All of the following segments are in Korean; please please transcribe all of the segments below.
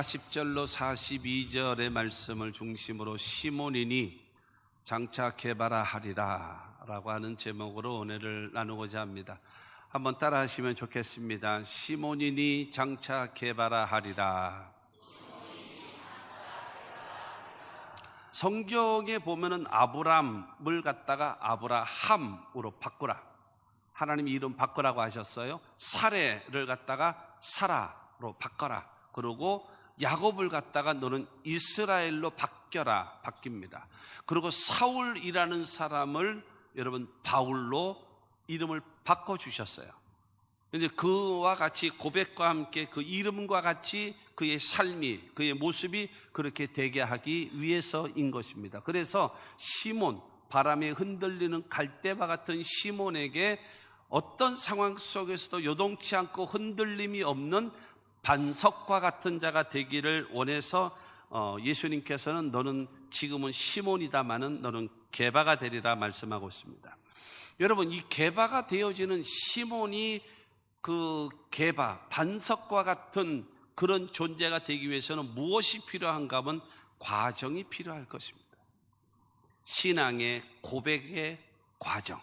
40절로 42절의 말씀을 중심으로 시몬이니 장차 개바라 하리라 라고 하는 제목으로 은혜를 나누고자 합니다. 한번 따라 하시면 좋겠습니다. 시몬이니 장차 개바라 하리라. 성경에 보면은 아브람을 갖다가 아브라함으로 바꾸라, 하나님이 이름 바꾸라고 하셨어요. 사레를 갖다가 사라로 바꿔라. 그리고 야곱을 갖다가 너는 이스라엘로 바뀝니다. 그리고 사울이라는 사람을 여러분 바울로 이름을 바꿔주셨어요. 이제 그와 같이 고백과 함께 그 이름과 같이 그의 삶이, 그의 모습이 그렇게 되게 하기 위해서인 것입니다. 그래서 시몬, 바람에 흔들리는 갈대와 같은 시몬에게 어떤 상황 속에서도 요동치 않고 흔들림이 없는 반석과 같은 자가 되기를 원해서 예수님께서는 너는 지금은 시몬이다마는 너는 게바가 되리라 말씀하고 있습니다. 여러분, 이 게바가 되어지는 시몬이 그 게바, 반석과 같은 그런 존재가 되기 위해서는 무엇이 필요한가 하면 과정이 필요할 것입니다. 신앙의 고백의 과정.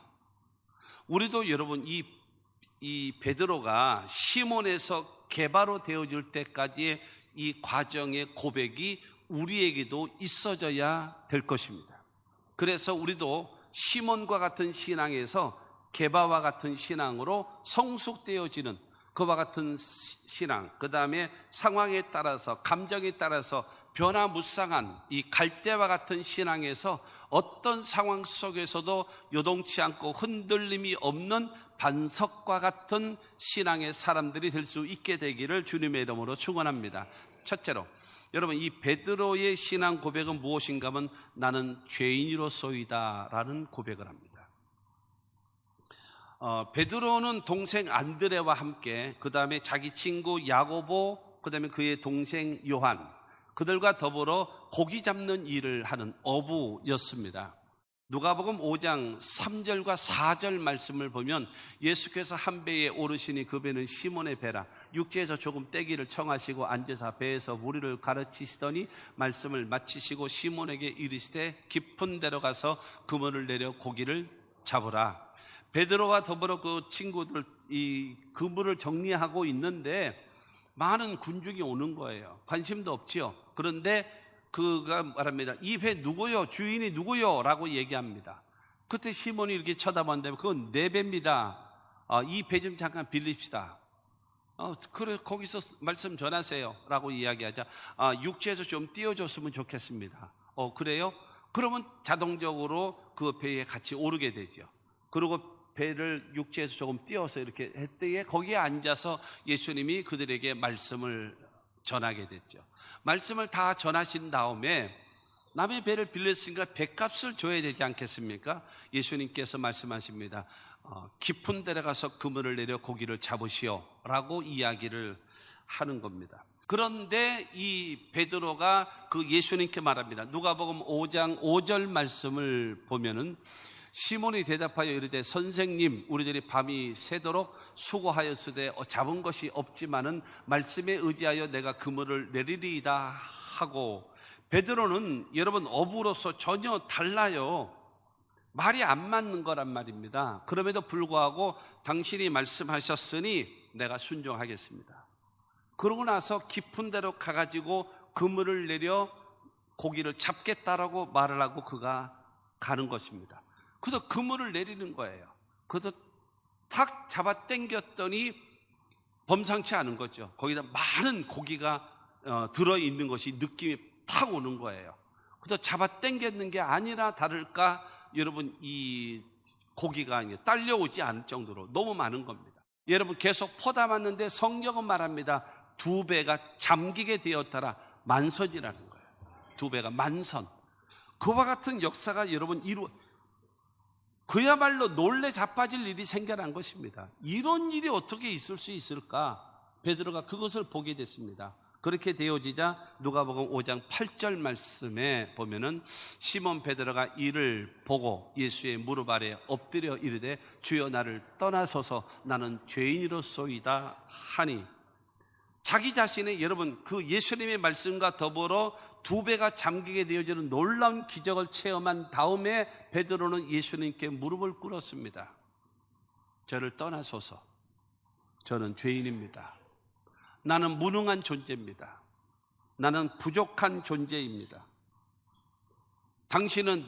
우리도 여러분 이 베드로가 시몬에서 게바로 되어질 때까지의 이 과정의 고백이 우리에게도 있어져야 될 것입니다. 그래서 우리도 시몬과 같은 신앙에서 게바와 같은 신앙으로 성숙되어지는 그와 같은 신앙, 그 다음에 상황에 따라서 감정에 따라서 변화무쌍한 이 갈대와 같은 신앙에서 어떤 상황 속에서도 요동치 않고 흔들림이 없는 반석과 같은 신앙의 사람들이 될 수 있게 되기를 주님의 이름으로 축원합니다. 첫째로 여러분, 이 베드로의 신앙 고백은 무엇인가 하면 나는 죄인으로서이다 라는 고백을 합니다. 베드로는 동생 안드레와 함께, 그 다음에 자기 친구 야고보, 그 다음에 그의 동생 요한, 그들과 더불어 고기 잡는 일을 하는 어부였습니다. 누가복음 5장 3절과 4절 말씀을 보면 예수께서 한 배에 오르시니 그 배는 시몬의 배라. 육지에서 조금 떼기를 청하시고 앉으사 배에서 무리를 가르치시더니 말씀을 마치시고 시몬에게 이르시되 깊은 데로 가서 그물을 내려 고기를 잡으라. 베드로와 더불어 그 친구들 이 그물을 정리하고 있는데 많은 군중이 오는 거예요. 관심도 없지요. 그런데 그가 말합니다. 이 배 누구요? 주인이 누구요? 라고 얘기합니다. 그때 시몬이 이렇게 쳐다봤는데 그건 내 배입니다. 이 배 좀 잠깐 빌립시다. 그래, 거기서 말씀 전하세요 라고 이야기하자 육지에서 좀 띄워줬으면 좋겠습니다. 그래요? 그러면 자동적으로 그 배에 같이 오르게 되죠. 그리고 배를 육지에서 조금 띄워서 이렇게 했더니 거기에 앉아서 예수님이 그들에게 말씀을 전하게 됐죠. 말씀을 다 전하신 다음에 남의 배를 빌렸으니까 배값을 줘야 되지 않겠습니까? 예수님께서 말씀하십니다. 깊은 데로 가서 그물을 내려 고기를 잡으시오 라고 이야기를 하는 겁니다. 그런데 이 베드로가 그 예수님께 말합니다. 누가복음 5장 5절 말씀을 보면은 시몬이 대답하여 이르되 선생님, 우리들이 밤이 새도록 수고하였으되 잡은 것이 없지만은 말씀에 의지하여 내가 그물을 내리리이다 하고, 베드로는 여러분 어부로서 전혀 달라요. 말이 안 맞는 거란 말입니다. 그럼에도 불구하고 당신이 말씀하셨으니 내가 순종하겠습니다. 그러고 나서 깊은 데로 가가지고 그물을 내려 고기를 잡겠다라고 말을 하고 그가 가는 것입니다. 그래서 그물을 내리는 거예요. 그래서 탁 잡아 당겼더니 범상치 않은 거죠. 거기다 많은 고기가 들어있는 것이 느낌이 탁 오는 거예요. 그래서 잡아 당겼는 게 아니라 다를까 여러분 이 고기가 딸려오지 않을 정도로 너무 많은 겁니다. 여러분 계속 퍼담았는데 성경은 말합니다. 두 배가 잠기게 되었더라. 만선이라는 거예요. 두 배가 만선. 그와 같은 역사가 여러분 그야말로 놀래 자빠질 일이 생겨난 것입니다. 이런 일이 어떻게 있을 수 있을까? 베드로가 그것을 보게 됐습니다. 그렇게 되어지자 누가복음 5장 8절 말씀에 보면은 시몬 베드로가 이를 보고 예수의 무릎 아래 엎드려 이르되 주여 나를 떠나소서 나는 죄인이로소이다 하니, 자기 자신의, 여러분, 그 예수님의 말씀과 더불어 두 배가 잠기게 되어지는 놀라운 기적을 체험한 다음에 베드로는 예수님께 무릎을 꿇었습니다. 저를 떠나소서. 저는 죄인입니다. 나는 무능한 존재입니다. 나는 부족한 존재입니다. 당신은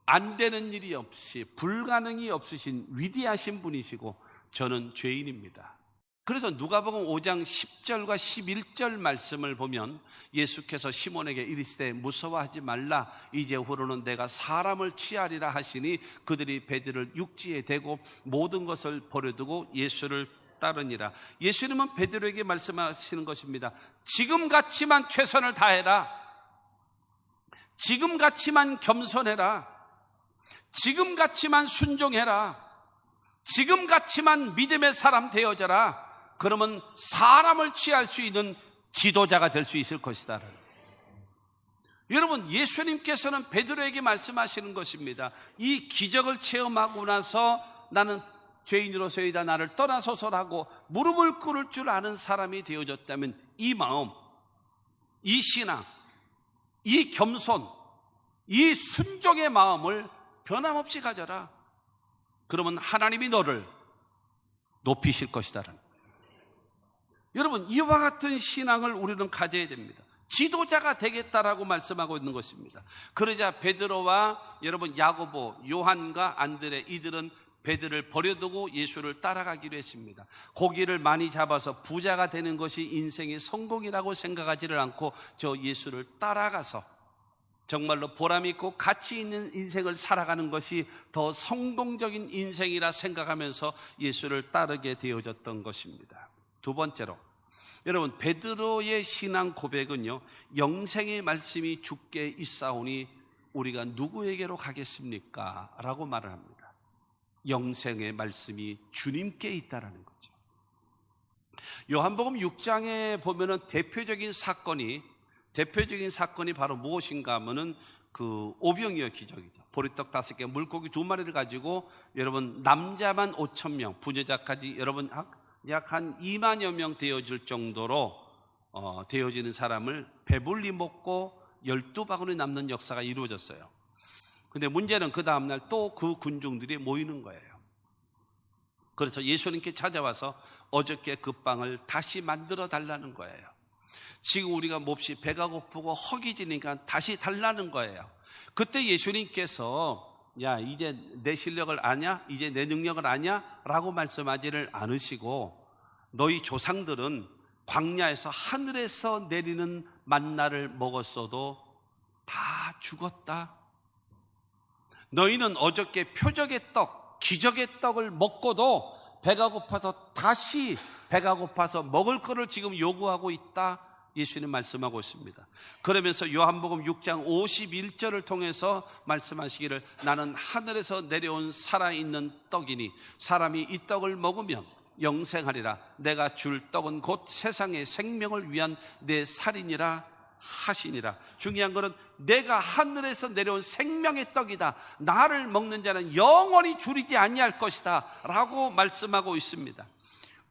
안 되는 일이 없이, 불가능이 없으신 위대하신 분이시고 저는 죄인입니다. 그래서 누가복음 5장 10절과 11절 말씀을 보면 예수께서 시몬에게 이르시되 무서워하지 말라. 이제후로는 내가 사람을 취하리라 하시니 그들이 베드로를 육지에 대고 모든 것을 버려두고 예수를 따르니라. 예수님은 베드로에게 말씀하시는 것입니다. 지금같이만 최선을 다해라. 지금같이만 겸손해라. 지금같이만 순종해라. 지금같이만 믿음의 사람 되어져라. 그러면 사람을 취할 수 있는 지도자가 될 수 있을 것이다. 여러분, 예수님께서는 베드로에게 말씀하시는 것입니다. 이 기적을 체험하고 나서 나는 죄인으로서이다, 나를 떠나소서라고 무릎을 꿇을 줄 아는 사람이 되어졌다면 이 마음, 이 신앙, 이 겸손, 이 순종의 마음을 변함없이 가져라. 그러면 하나님이 너를 높이실 것이다. 여러분, 이와 같은 신앙을 우리는 가져야 됩니다. 지도자가 되겠다라고 말씀하고 있는 것입니다. 그러자 베드로와 여러분 야고보, 요한과 안드레, 이들은 베드로를 버려두고 예수를 따라가기로 했습니다. 고기를 많이 잡아서 부자가 되는 것이 인생의 성공이라고 생각하지를 않고 저 예수를 따라가서 정말로 보람있고 가치 있는 인생을 살아가는 것이 더 성공적인 인생이라 생각하면서 예수를 따르게 되어졌던 것입니다. 두 번째로, 여러분, 베드로의 신앙 고백은요, 영생의 말씀이 주께 있사오니 우리가 누구에게로 가겠습니까? 라고 말을 합니다. 영생의 말씀이 주님께 있다라는 거죠. 요한복음 6장에 보면은 대표적인 사건이 바로 무엇인가 하면은 그 오병이어 기적이죠. 보리떡 5개, 물고기 2마리를 가지고 여러분 남자만 5,000명, 부녀자까지 여러분 약 한 2만여 명 되어질 정도로 되어지는 사람을 배불리 먹고 12바구니 남는 역사가 이루어졌어요. 근데 문제는 그 다음날 또 그 군중들이 모이는 거예요. 그래서 예수님께 찾아와서 어저께 그 빵을 다시 만들어 달라는 거예요. 지금 우리가 몹시 배가 고프고 허기지니까 다시 달라는 거예요. 그때 예수님께서 야, 이제 내 실력을 아냐? 이제 내 능력을 아냐? 라고 말씀하지를 않으시고 너희 조상들은 광야에서 하늘에서 내리는 만나를 먹었어도 다 죽었다. 너희는 어저께 표적의 떡, 기적의 떡을 먹고도 배가 고파서 다시 배가 고파서 먹을 거를 지금 요구하고 있다. 예수님 말씀하고 있습니다. 그러면서 요한복음 6장 51절을 통해서 말씀하시기를 나는 하늘에서 내려온 살아있는 떡이니 사람이 이 떡을 먹으면 영생하리라. 내가 줄 떡은 곧 세상의 생명을 위한 내 살이니라 하시니라. 중요한 것은 내가 하늘에서 내려온 생명의 떡이다. 나를 먹는 자는 영원히 줄이지 아니할 것이다 라고 말씀하고 있습니다.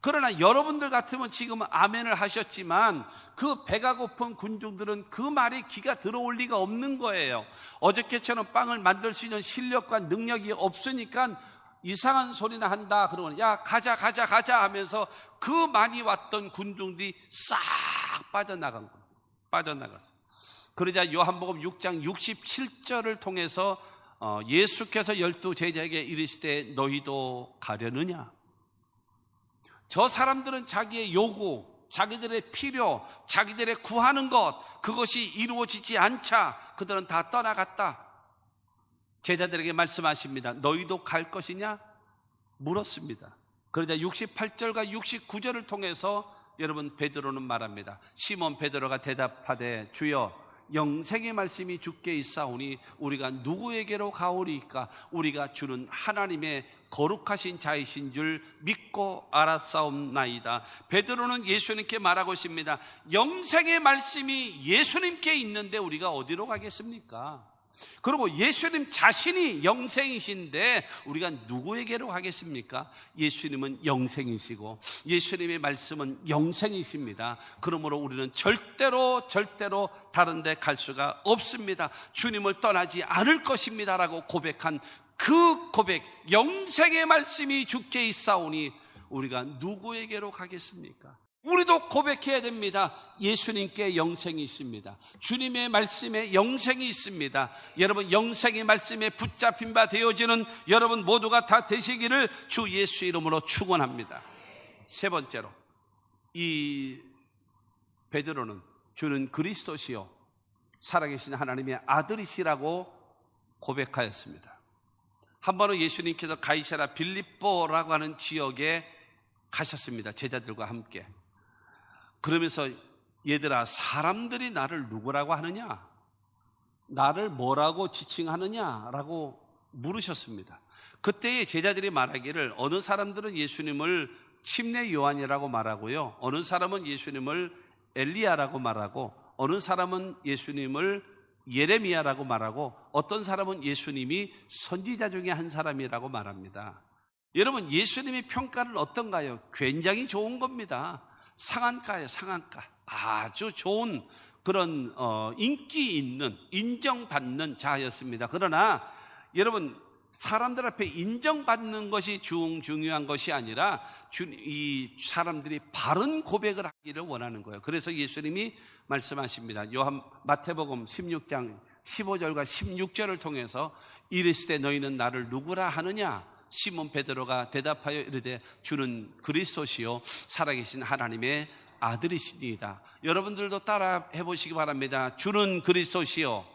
그러나 여러분들 같으면 지금 아멘을 하셨지만 그 배가 고픈 군중들은 그 말에 귀가 들어올 리가 없는 거예요. 어저께처럼 빵을 만들 수 있는 실력과 능력이 없으니까 이상한 소리나 한다 그러면 야 가자 하면서 그 많이 왔던 군중들이 싹 빠져나간 거예요. 빠져나갔어요. 그러자 요한복음 6장 67절을 통해서 예수께서 12 제자에게 이르시되 너희도 가려느냐? 저 사람들은 자기의 요구, 자기들의 필요, 자기들의 구하는 것, 그것이 이루어지지 않자 그들은 다 떠나갔다. 제자들에게 말씀하십니다. 너희도 갈 것이냐? 물었습니다. 그러자 68절과 69절을 통해서 여러분 베드로는 말합니다. 시몬 베드로가 대답하되 주여 영생의 말씀이 주께 있사오니 우리가 누구에게로 가오리이까? 우리가 주는 하나님의 거룩하신 자이신 줄 믿고 알았사옵나이다. 베드로는 예수님께 말하고 있습니다. 영생의 말씀이 예수님께 있는데 우리가 어디로 가겠습니까? 그리고 예수님 자신이 영생이신데 우리가 누구에게로 가겠습니까? 예수님은 영생이시고 예수님의 말씀은 영생이십니다. 그러므로 우리는 절대로 다른 데 갈 수가 없습니다. 주님을 떠나지 않을 것입니다 라고 고백한 그 고백, 영생의 말씀이 주께 있사오니 우리가 누구에게로 가겠습니까? 우리도 고백해야 됩니다. 예수님께 영생이 있습니다. 주님의 말씀에 영생이 있습니다. 여러분, 영생의 말씀에 붙잡힌 바 되어지는 여러분 모두가 다 되시기를 주 예수 이름으로 축원합니다. 세 번째로, 이 베드로는 주는 그리스도시요 살아계신 하나님의 아들이시라고 고백하였습니다. 한 번은 예수님께서 가이사랴 빌립보라고 하는 지역에 가셨습니다. 제자들과 함께. 그러면서 얘들아, 사람들이 나를 누구라고 하느냐? 나를 뭐라고 지칭하느냐라고 물으셨습니다. 그때의 제자들이 말하기를 어느 사람들은 예수님을 침례 요한이라고 말하고요, 어느 사람은 예수님을 엘리야라고 말하고, 어느 사람은 예수님을 예레미야라고 말하고, 어떤 사람은 예수님이 선지자 중에 한 사람이라고 말합니다. 여러분, 예수님의 평가는 어떤가요? 굉장히 좋은 겁니다. 상한가예요, 상한가. 아주 좋은 그런 인기 있는, 인정받는 자였습니다. 그러나 여러분, 사람들 앞에 인정받는 것이 중요한 것이 아니라 이 사람들이 바른 고백을 하기를 원하는 거예요. 그래서 예수님이 말씀하십니다. 마태복음 16장 15절과 16절을 통해서 이르시되 너희는 나를 누구라 하느냐? 시몬 베드로가 대답하여 이르되 주는 그리스도시요 살아계신 하나님의 아들이시니이다. 여러분들도 따라 해보시기 바랍니다. 주는 그리스도시요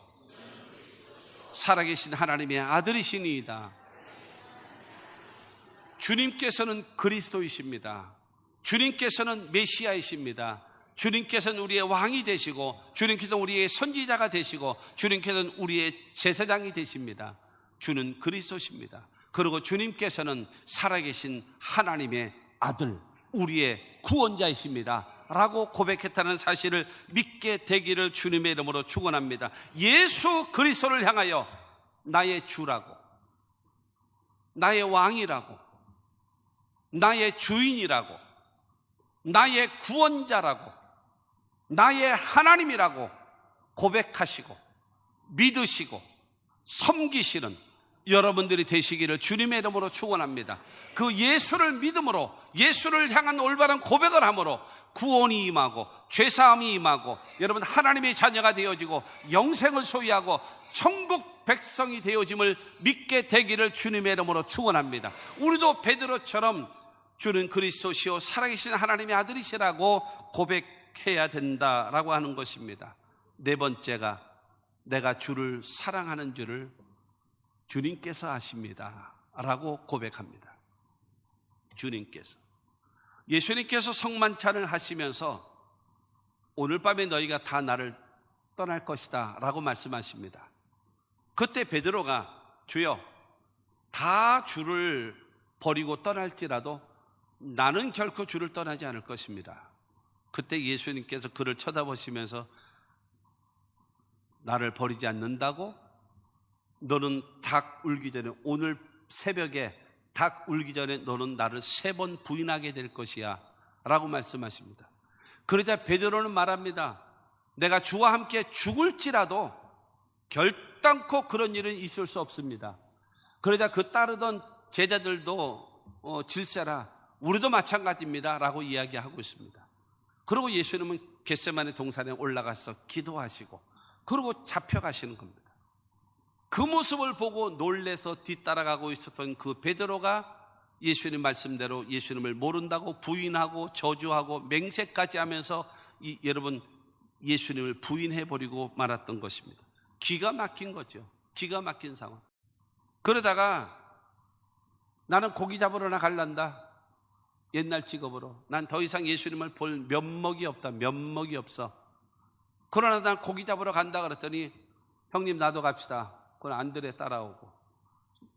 살아계신 하나님의 아들이시니이다. 주님께서는 그리스도이십니다. 주님께서는 메시아이십니다. 주님께서는 우리의 왕이 되시고, 주님께서는 우리의 선지자가 되시고, 주님께서는 우리의 제사장이 되십니다. 주는 그리스도십니다. 그리고 주님께서는 살아계신 하나님의 아들, 우리의 구원자이십니다 라고 고백했다는 사실을 믿게 되기를 주님의 이름으로 축원합니다. 예수 그리스도를 향하여 나의 주라고, 나의 왕이라고, 나의 주인이라고, 나의 구원자라고, 나의 하나님이라고 고백하시고 믿으시고 섬기시는 여러분들이 되시기를 주님의 이름으로 축원합니다. 그 예수를 믿음으로, 예수를 향한 올바른 고백을 함으로 구원이 임하고 죄사함이 임하고 여러분 하나님의 자녀가 되어지고 영생을 소유하고 천국 백성이 되어짐을 믿게 되기를 주님의 이름으로 축원합니다. 우리도 베드로처럼 주는 그리스도시요 살아계신 하나님의 아들이시라고 고백해야 된다라고 하는 것입니다. 네 번째가 내가 주를 사랑하는 줄을 주님께서 아십니다 라고 고백합니다. 주님께서, 예수님께서 성만찬을 하시면서 오늘 밤에 너희가 다 나를 떠날 것이다 라고 말씀하십니다. 그때 베드로가 주여 다 주를 버리고 떠날지라도 나는 결코 주를 떠나지 않을 것입니다. 그때 예수님께서 그를 쳐다보시면서 나를 버리지 않는다고? 너는 닭 울기 전에, 오늘 새벽에 닭 울기 전에 너는 나를 3번 부인하게 될 것이야 라고 말씀하십니다. 그러자 베드로는 말합니다. 내가 주와 함께 죽을지라도 결단코 그런 일은 있을 수 없습니다. 그러자 그 따르던 제자들도 질세라 우리도 마찬가지입니다 라고 이야기하고 있습니다. 그리고 예수님은 겟세마네 동산에 올라가서 기도하시고 그리고 잡혀가시는 겁니다. 그 모습을 보고 놀래서 뒤따라가고 있었던 그 베드로가 예수님 말씀대로 예수님을 모른다고 부인하고 저주하고 맹세까지 하면서 여러분 예수님을 부인해버리고 말았던 것입니다. 기가 막힌 거죠. 기가 막힌 상황. 그러다가 나는 고기 잡으러 나갈란다. 옛날 직업으로. 난 더 이상 예수님을 볼 면목이 없다. 면목이 없어. 그러나 난 고기 잡으러 간다 그랬더니 형님 나도 갑시다. 그건 안드레 따라오고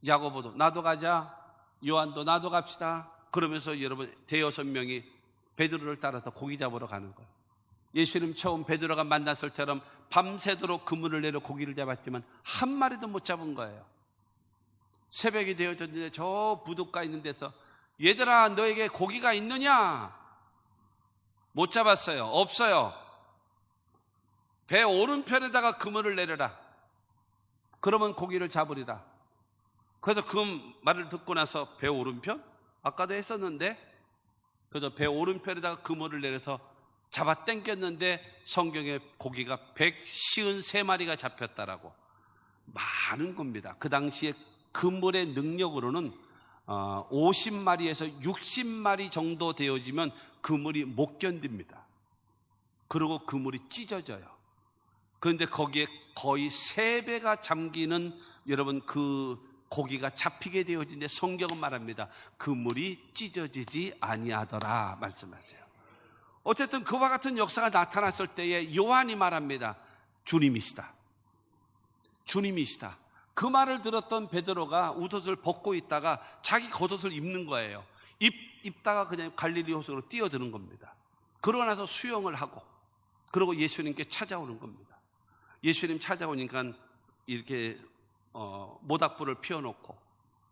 야고보도 나도 가자. 요한도 나도 갑시다. 그러면서 여러분 5-6명이 베드로를 따라서 고기 잡으러 가는 거예요. 예수님 처음 베드로가 만났을 때처럼 밤새도록 그물을 내려 고기를 잡았지만 한 마리도 못 잡은 거예요. 새벽이 되어졌는데 저 부둣가 있는 데서 얘들아 너에게 고기가 있느냐? 못 잡았어요. 없어요. 배 오른편에다가 그물을 내려라. 그러면 고기를 잡으리라. 그래서 그 말을 듣고 나서 배 오른편? 아까도 했었는데 그래서 배 오른편에다가 그물을 내려서 잡아 당겼는데 성경에 고기가 153마리가 잡혔다라고. 많은 겁니다. 그 당시에 그물의 능력으로는 50마리에서 60마리 정도 되어지면 그물이 못 견딥니다. 그리고 그물이 찢어져요. 그런데 거기에 거의 3배가 잠기는 여러분 그 고기가 잡히게 되어진데 성경은 말합니다. 그물이 찢어지지 아니하더라 말씀하세요. 어쨌든 그와 같은 역사가 나타났을 때에 요한이 말합니다. 주님이시다. 주님이시다. 그 말을 들었던 베드로가 웃옷을 벗고 있다가 자기 겉옷을 입는 거예요. 입다가 그냥 갈릴리 호수로 뛰어드는 겁니다. 그러고 나서 수영을 하고 그리고 예수님께 찾아오는 겁니다. 예수님 찾아오니까 이렇게 모닥불을 피워놓고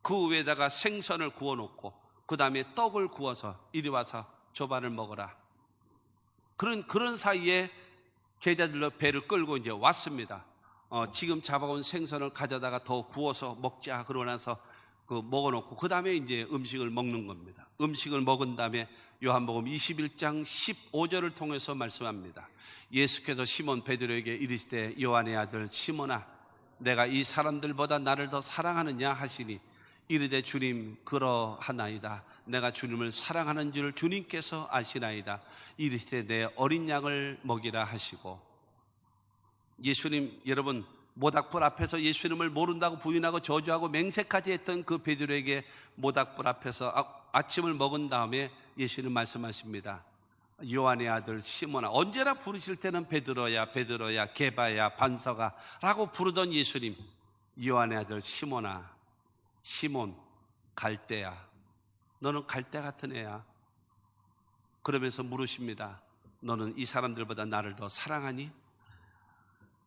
그 위에다가 생선을 구워놓고 그 다음에 떡을 구워서 이리 와서 조반을 먹어라. 그런 사이에 제자들로 배를 끌고 이제 왔습니다. 지금 잡아온 생선을 가져다가 더 구워서 먹자. 그러고 나서 먹어놓고 그 다음에 이제 음식을 먹는 겁니다. 음식을 먹은 다음에 요한복음 21장 15절을 통해서 말씀합니다. 예수께서 시몬 베드로에게 이르시되 요한의 아들 시몬아 내가 이 사람들보다 나를 더 사랑하느냐 하시니 이르되 주님 그러하나이다. 내가 주님을 사랑하는 줄 주님께서 아시나이다. 이르시되 내 어린 양을 먹이라 하시고 예수님 여러분 모닥불 앞에서 예수님을 모른다고 부인하고 저주하고 맹세까지 했던 그 베드로에게 모닥불 앞에서 아침을 먹은 다음에 예수님 말씀하십니다. 요한의 아들 시몬아. 언제나 부르실 때는 베드로야 베드로야 게바야 반서가 라고 부르던 예수님 요한의 아들 시몬아 시몬 갈대야 너는 갈대 같은 애야. 그러면서 물으십니다. 너는 이 사람들보다 나를 더 사랑하니?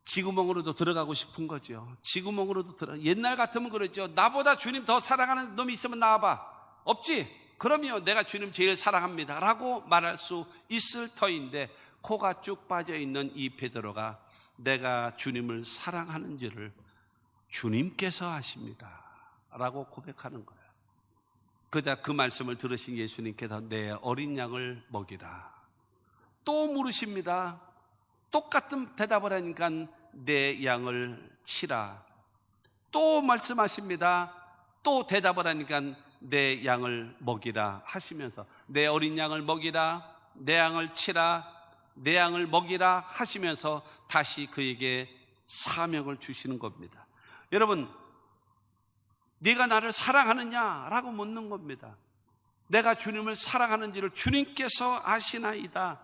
쥐구멍으로도 들어가고 싶은 거죠. 쥐구멍으로도 옛날 같으면 그랬죠. 나보다 주님 더 사랑하는 놈이 있으면 나와봐. 없지? 그럼요 내가 주님 제일 사랑합니다 라고 말할 수 있을 터인데 코가 쭉 빠져있는 이 베드로가 내가 주님을 사랑하는 줄을 주님께서 아십니다 라고 고백하는 거예요. 그자 그 말씀을 들으신 예수님께서 내 어린 양을 먹이라. 또 물으십니다. 똑같은 대답을 하니까 내 양을 치라. 또 말씀하십니다. 또 대답을 하니까 내 양을 먹이라 하시면서 내 어린 양을 먹이라 내 양을 치라 내 양을 먹이라 하시면서 다시 그에게 사명을 주시는 겁니다. 여러분 네가 나를 사랑하느냐라고 묻는 겁니다. 내가 주님을 사랑하는지를 주님께서 아시나이다.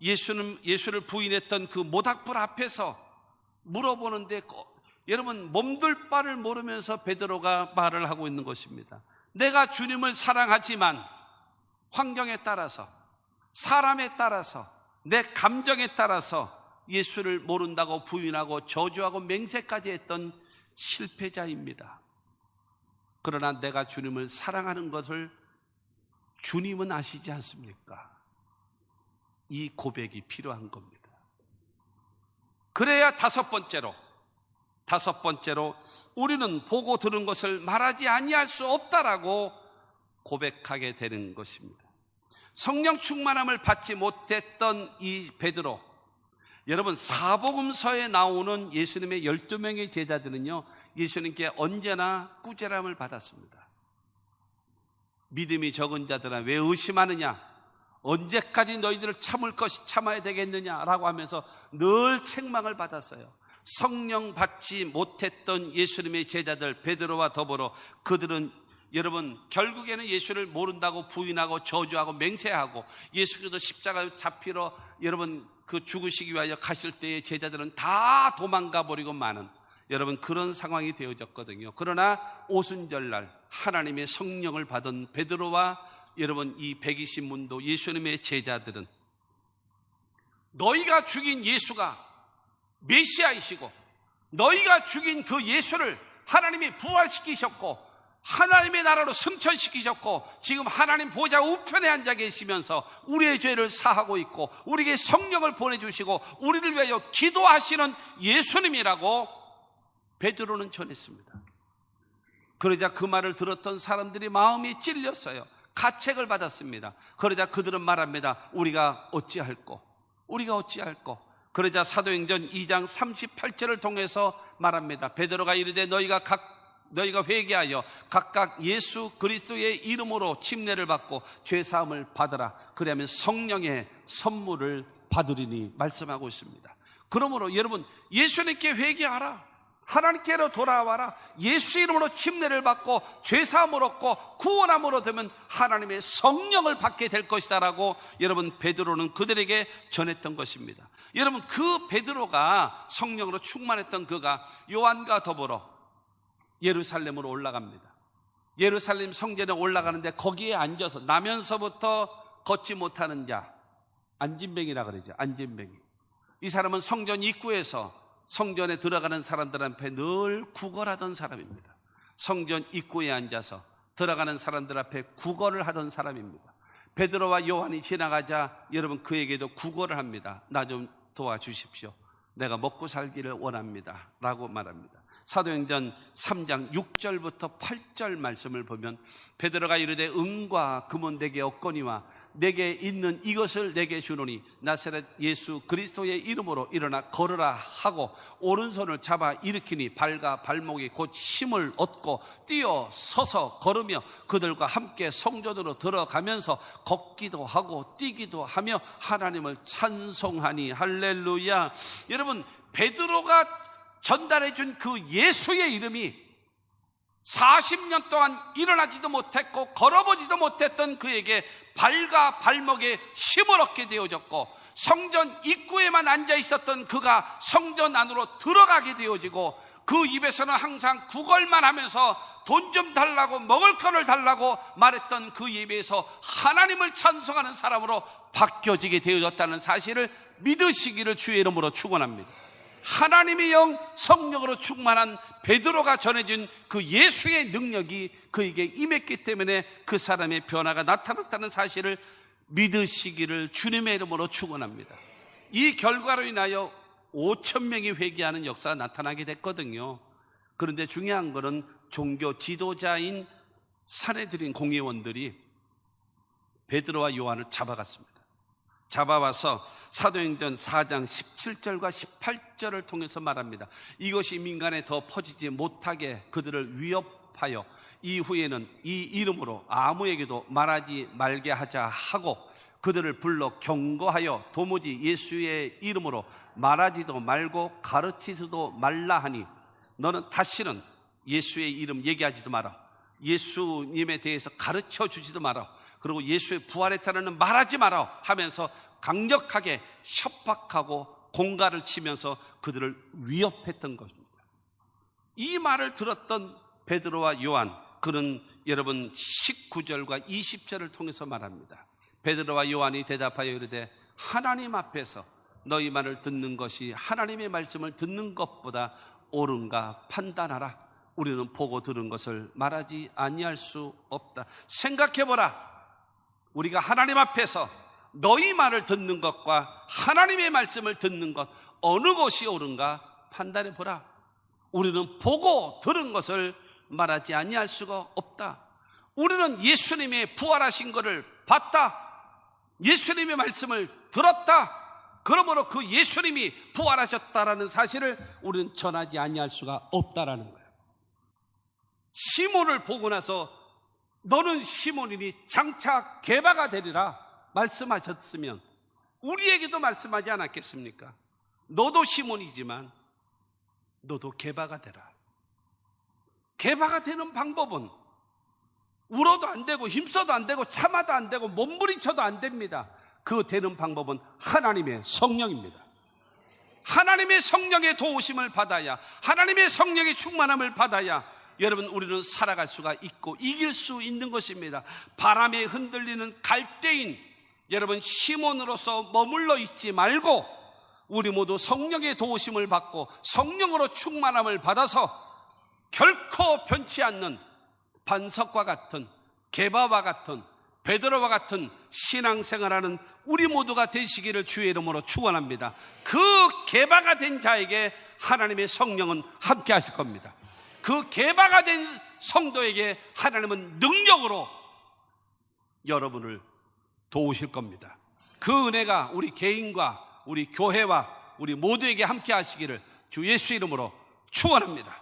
예수를 부인했던 그 모닥불 앞에서 물어보는데 여러분 몸둘 바를 모르면서 베드로가 말을 하고 있는 것입니다. 내가 주님을 사랑하지만 환경에 따라서 사람에 따라서 내 감정에 따라서 예수를 모른다고 부인하고 저주하고 맹세까지 했던 실패자입니다. 그러나 내가 주님을 사랑하는 것을 주님은 아시지 않습니까? 이 고백이 필요한 겁니다. 그래야 다섯 번째로 우리는 보고 들은 것을 말하지 아니할 수 없다라고 고백하게 되는 것입니다. 성령 충만함을 받지 못했던 이 베드로, 여러분 사복음서에 나오는 예수님의 12명의 제자들은요 예수님께 언제나 꾸지람을 받았습니다. 믿음이 적은 자들아 왜 의심하느냐, 언제까지 너희들을 참아야 되겠느냐라고 하면서 늘 책망을 받았어요. 성령 받지 못했던 예수님의 제자들 베드로와 더불어 그들은 여러분 결국에는 예수를 모른다고 부인하고 저주하고 맹세하고 예수께서 십자가에 잡히러 여러분 그 죽으시기 위하여 가실 때의 제자들은 다 도망가 버리고 마는 여러분 그런 상황이 되어졌거든요. 그러나 오순절날 하나님의 성령을 받은 베드로와 여러분 이 120문도 예수님의 제자들은 너희가 죽인 예수가 메시아이시고 너희가 죽인 그 예수를 하나님이 부활시키셨고 하나님의 나라로 승천시키셨고 지금 하나님 보좌 우편에 앉아 계시면서 우리의 죄를 사하고 있고 우리에게 성령을 보내주시고 우리를 위하여 기도하시는 예수님이라고 베드로는 전했습니다. 그러자 그 말을 들었던 사람들이 마음이 찔렸어요. 가책을 받았습니다. 그러자 그들은 말합니다. 우리가 어찌할꼬? 그러자 사도행전 2장 38절을 통해서 말합니다. 베드로가 이르되 너희가 회개하여 각각 예수 그리스도의 이름으로 침례를 받고 죄사함을 받으라. 그러면 성령의 선물을 받으리니 말씀하고 있습니다. 그러므로 여러분, 예수님께 회개하라. 하나님께로 돌아와라. 예수 이름으로 침례를 받고 죄사함을 얻고 구원함으로 되면 하나님의 성령을 받게 될 것이다 라고 여러분 베드로는 그들에게 전했던 것입니다. 여러분, 그 베드로가 성령으로 충만했던 그가 요한과 더불어 예루살렘으로 올라갑니다. 예루살렘 성전에 올라가는데 거기에 앉아서 나면서부터 걷지 못하는 자, 안진뱅이라 그러죠. 안진뱅이. 이 사람은 성전 입구에서 성전에 들어가는 사람들 앞에 늘 구걸하던 사람입니다. 성전 입구에 앉아서 들어가는 사람들 앞에 구걸을 하던 사람입니다. 베드로와 요한이 지나가자 여러분 그에게도 구걸을 합니다. 나 좀 도와주십시오. 내가 먹고 살기를 원합니다 라고 말합니다. 사도행전 3장 6절부터 8절 말씀을 보면 베드로가 이르되 은과 금은 내게 없거니와 내게 있는 이것을 내게 주노니 나사렛 예수 그리스도의 이름으로 일어나 걸으라 하고 오른손을 잡아 일으키니 발과 발목이 곧 힘을 얻고 뛰어 서서 걸으며 그들과 함께 성전으로 들어가면서 걷기도 하고 뛰기도 하며 하나님을 찬송하니 할렐루야. 여러분, 베드로가 전달해 준 그 예수의 이름이 40년 동안 일어나지도 못했고 걸어보지도 못했던 그에게 발과 발목에 힘을 얻게 되어졌고 성전 입구에만 앉아 있었던 그가 성전 안으로 들어가게 되어지고 그 입에서는 항상 구걸만 하면서 돈 좀 달라고 먹을 거를 달라고 말했던 그 입에서 하나님을 찬송하는 사람으로 바뀌어지게 되어졌다는 사실을 믿으시기를 주의 이름으로 축원합니다. 하나님의 영 성령으로 충만한 베드로가 전해준 그 예수의 능력이 그에게 임했기 때문에 그 사람의 변화가 나타났다는 사실을 믿으시기를 주님의 이름으로 축원합니다. 이 결과로 인하여 5,000명이 회개하는 역사가 나타나게 됐거든요. 그런데 중요한 것은 종교 지도자인 사내들인 공회원들이 베드로와 요한을 잡아갔습니다. 잡아와서 사도행전 4장 17절과 18절을 통해서 말합니다. 이것이 민간에 더 퍼지지 못하게 그들을 위협하여 이후에는 이 이름으로 아무에게도 말하지 말게 하자 하고 그들을 불러 경고하여 도무지 예수의 이름으로 말하지도 말고 가르치지도 말라 하니 너는 다시는 예수의 이름 얘기하지도 마라. 예수님에 대해서 가르쳐 주지도 마라. 그리고 예수의 부활했다는 말하지 마라 하면서 강력하게 협박하고 공갈을 치면서 그들을 위협했던 것입니다. 이 말을 들었던 베드로와 요한, 그는 여러분 19절과 20절을 통해서 말합니다. 베드로와 요한이 대답하여 이르되 하나님 앞에서 너희 말을 듣는 것이 하나님의 말씀을 듣는 것보다 옳은가 판단하라. 우리는 보고 들은 것을 말하지 아니할 수 없다. 생각해보라. 우리가 하나님 앞에서 너희 말을 듣는 것과 하나님의 말씀을 듣는 것 어느 것이 옳은가 판단해보라. 우리는 보고 들은 것을 말하지 아니할 수가 없다. 우리는 예수님의 부활하신 것을 봤다. 예수님의 말씀을 들었다. 그러므로 그 예수님이 부활하셨다라는 사실을 우리는 전하지 아니할 수가 없다라는 거예요. 시몬을 보고 나서 너는 시몬이니 장차 게바가 되리라 말씀하셨으면 우리에게도 말씀하지 않았겠습니까? 너도 시몬이지만 너도 게바가 되라. 게바가 되는 방법은 울어도 안 되고 힘써도 안 되고 참아도 안 되고 몸부림쳐도 안 됩니다. 그 되는 방법은 하나님의 성령입니다. 하나님의 성령의 도우심을 받아야, 하나님의 성령의 충만함을 받아야 여러분 우리는 살아갈 수가 있고 이길 수 있는 것입니다. 바람에 흔들리는 갈대인 여러분 시몬으로서 머물러 있지 말고 우리 모두 성령의 도우심을 받고 성령으로 충만함을 받아서 결코 변치 않는 반석과 같은, 게바와 같은, 베드로와 같은 신앙생활하는 우리 모두가 되시기를 주의 이름으로 축원합니다. 그 게바가 된 자에게 하나님의 성령은 함께 하실 겁니다. 그 게바가 된 성도에게 하나님은 능력으로 여러분을 도우실 겁니다. 그 은혜가 우리 개인과 우리 교회와 우리 모두에게 함께 하시기를 주 예수 이름으로 축원합니다.